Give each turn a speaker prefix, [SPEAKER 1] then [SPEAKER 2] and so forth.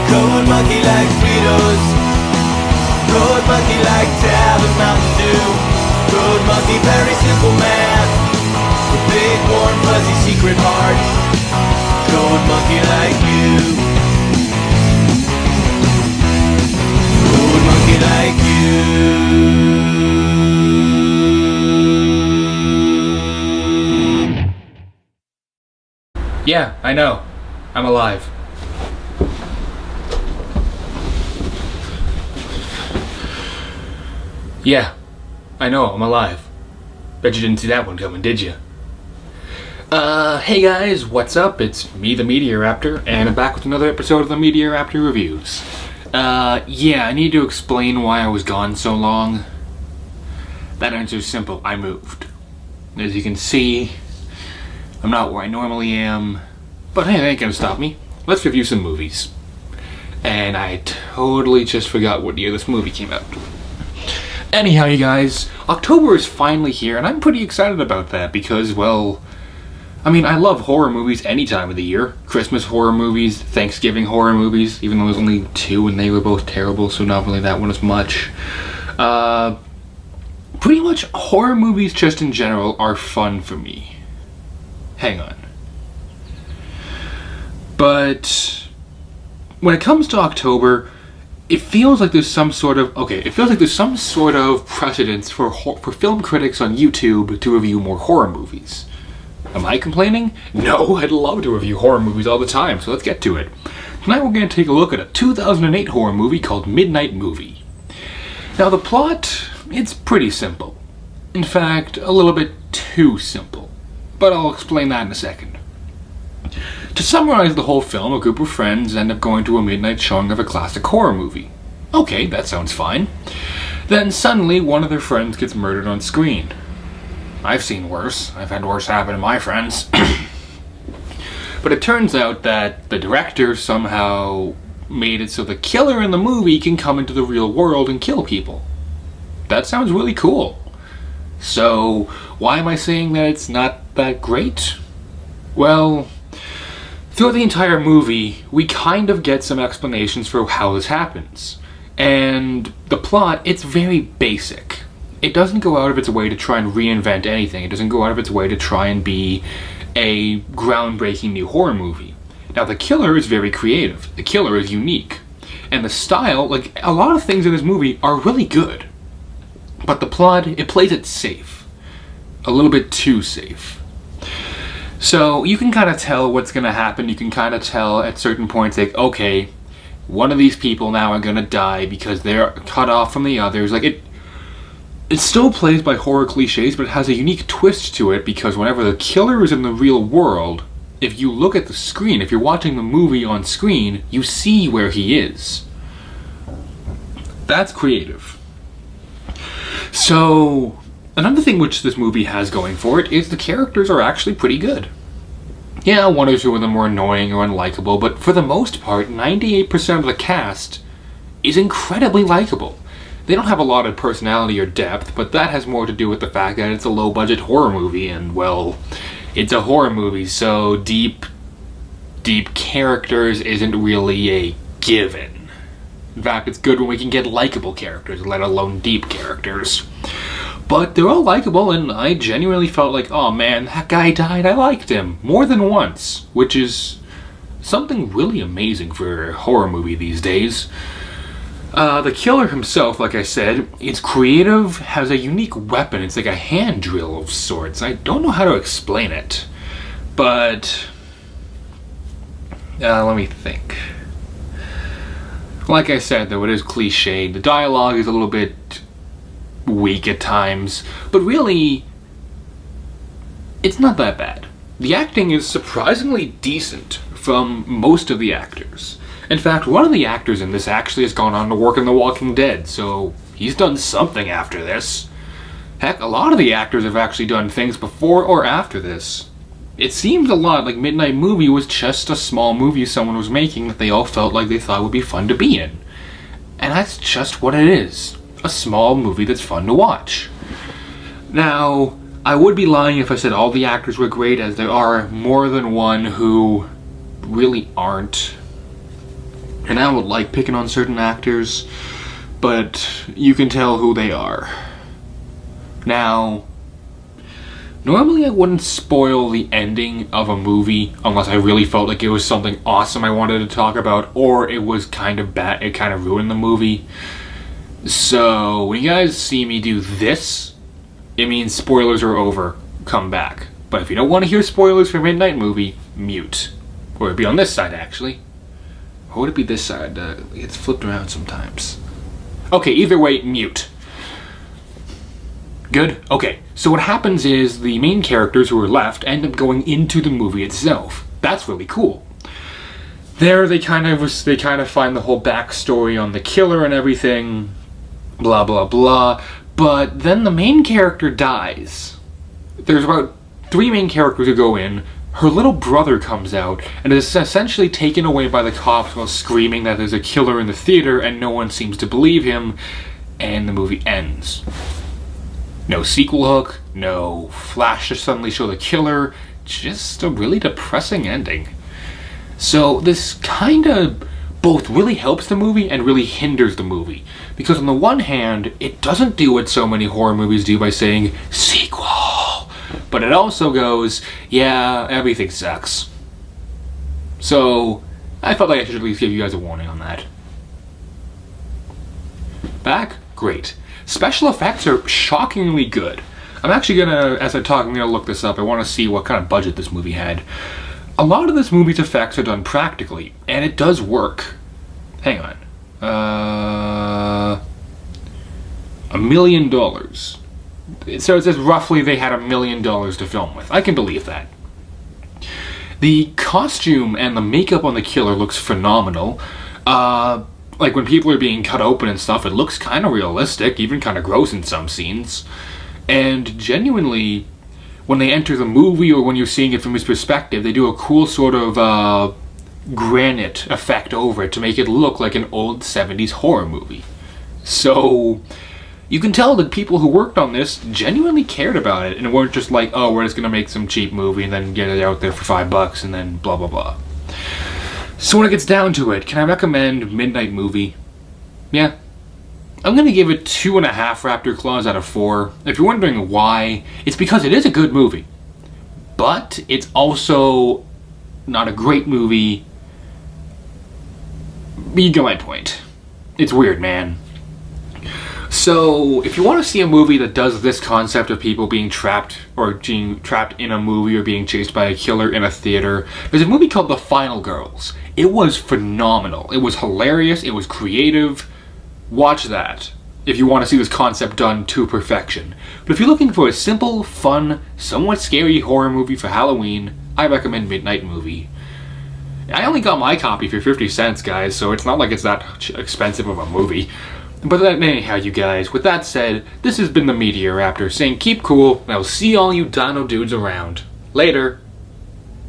[SPEAKER 1] Road monkey like Fritos. Road monkey like Tab and Mountain Dew. Road monkey, very simple man with big warm fuzzy secret heart. Road monkey like you. Road monkey like you.
[SPEAKER 2] Yeah, I know. I'm alive. Yeah, I know, I'm alive. Bet you didn't see that one coming, did you? Hey guys, what's up? It's me, the Meteoraptor, and I'm back with another episode of the Meteoraptor Reviews. Yeah, I need to explain why I was gone so long. That answer is simple, I moved. As you can see, I'm not where I normally am, but hey, that ain't gonna stop me. Let's review some movies. And I totally just forgot what year this movie came out. Anyhow, you guys, October is finally here, and I'm pretty excited about that because, well, I mean, I love horror movies any time of the year. Christmas horror movies, Thanksgiving horror movies, even though there's only two and they were both terrible, so not really that one as much. Pretty much horror movies just in general are fun for me. Hang on. But when it comes to October, it feels like there's some sort of precedence for film critics on YouTube to review more horror movies. Am I complaining? No, I'd love to review horror movies all the time, so let's get to it. Tonight we're going to take a look at a 2008 horror movie called Midnight Movie. Now the plot, it's pretty simple. In fact, a little bit too simple. But I'll explain that in a second. To summarize the whole film, a group of friends end up going to a midnight showing of a classic horror movie. Okay, that sounds fine. Then suddenly one of their friends gets murdered on screen. I've seen worse. I've had worse happen to my friends. But it turns out that the director somehow made it so the killer in the movie can come into the real world and kill people. That sounds really cool. So, why am I saying that it's not that great? Well, throughout the entire movie, we kind of get some explanations for how this happens. And the plot, it's very basic. It doesn't go out of its way to try and reinvent anything. It doesn't go out of its way to try and be a groundbreaking new horror movie. Now, the killer is very creative. The killer is unique. And the style, like, a lot of things in this movie are really good. But the plot, it plays it safe. A little bit too safe. So you can kind of tell what's going to happen. You can kind of tell at certain points, like, okay, one of these people now are going to die because they're cut off from the others. Like, it still plays by horror cliches, but it has a unique twist to it because whenever the killer is in the real world, if you look at the screen, if you're watching the movie on screen, you see where he is. That's creative. So, another thing which this movie has going for it is the characters are actually pretty good. Yeah, one or two of them are annoying or unlikable, but for the most part, 98% of the cast is incredibly likable. They don't have a lot of personality or depth, but that has more to do with the fact that it's a low-budget horror movie, and, well, it's a horror movie, so deep characters isn't really a given. In fact, it's good when we can get likable characters, let alone deep characters. But they're all likable, and I genuinely felt like, oh man, that guy died, I liked him. More than once, which is something really amazing for a horror movie these days. The killer himself, like I said, is creative, has a unique weapon. It's like a hand drill of sorts. I don't know how to explain it. But let me think. Like I said, though, it is cliched. The dialogue is a little bit weak at times, but really, it's not that bad. The acting is surprisingly decent from most of the actors. In fact, one of the actors in this actually has gone on to work in The Walking Dead, so he's done something after this. Heck, a lot of the actors have actually done things before or after this. It seems a lot like Midnight Movie was just a small movie someone was making that they all felt like they thought would be fun to be in. And that's just what it is. A small movie that's fun to watch. Now, I would be lying if I said all the actors were great, as there are more than one who really aren't. And I would like picking on certain actors, but you can tell who they are. Now, normally I wouldn't spoil the ending of a movie unless I really felt like it was something awesome I wanted to talk about, or it was kind of bad, it kind of ruined the movie. So, when you guys see me do this, it means spoilers are over. Come back. But if you don't want to hear spoilers for Midnight Movie, mute. Or it'd be on this side, actually. Or would it be this side? It's flipped around sometimes. Okay, either way, mute. Good? Okay, so what happens is the main characters who are left end up going into the movie itself. That's really cool. There, they kind of find the whole backstory on the killer and everything, blah blah blah. But then the main character dies. There's about 3 main characters who go in. Her little brother comes out and is essentially taken away by the cops while screaming that there's a killer in the theater, and no one seems to believe him, and the movie ends. No sequel hook, no flash to suddenly show the killer, just a really depressing ending. So this kinda both really helps the movie and really hinders the movie. Because on the one hand, it doesn't do what so many horror movies do by saying, sequel! But it also goes, yeah, everything sucks. So, I felt like I should at least give you guys a warning on that. Back? Great. Special effects are shockingly good. I'm actually gonna, as I talk, I'm gonna look this up. I want to see what kind of budget this movie had. A lot of this movie's effects are done practically, and it does work. Hang on. $1 million. So it says roughly they had $1 million to film with. I can believe that. The costume and the makeup on the killer looks phenomenal. Like when people are being cut open and stuff, it looks kind of realistic, even kind of gross in some scenes. And genuinely, when they enter the movie or when you're seeing it from his perspective, they do a cool sort of granite effect over it to make it look like an old 70s horror movie. So you can tell that people who worked on this genuinely cared about it and weren't just like, oh, we're just going to make some cheap movie and then get it out there for $5 and then blah blah blah. So when it gets down to it, can I recommend Midnight Movie? Yeah. I'm going to give it 2.5 raptor claws out of 4. If you're wondering why, it's because it is a good movie. But it's also not a great movie. You get my point. It's weird, man. So, if you want to see a movie that does this concept of people being trapped or being trapped in a movie or being chased by a killer in a theater, there's a movie called The Final Girls. It was phenomenal. It was hilarious. It was creative. Watch that if you want to see this concept done to perfection. But if you're looking for a simple, fun, somewhat scary horror movie for Halloween, I recommend Midnight Movie. I only got my copy for 50 cents, guys, so it's not like it's that expensive of a movie. But anyhow, you guys, with that said, this has been the Meteor Raptor saying keep cool, and I'll see all you dino dudes around. Later.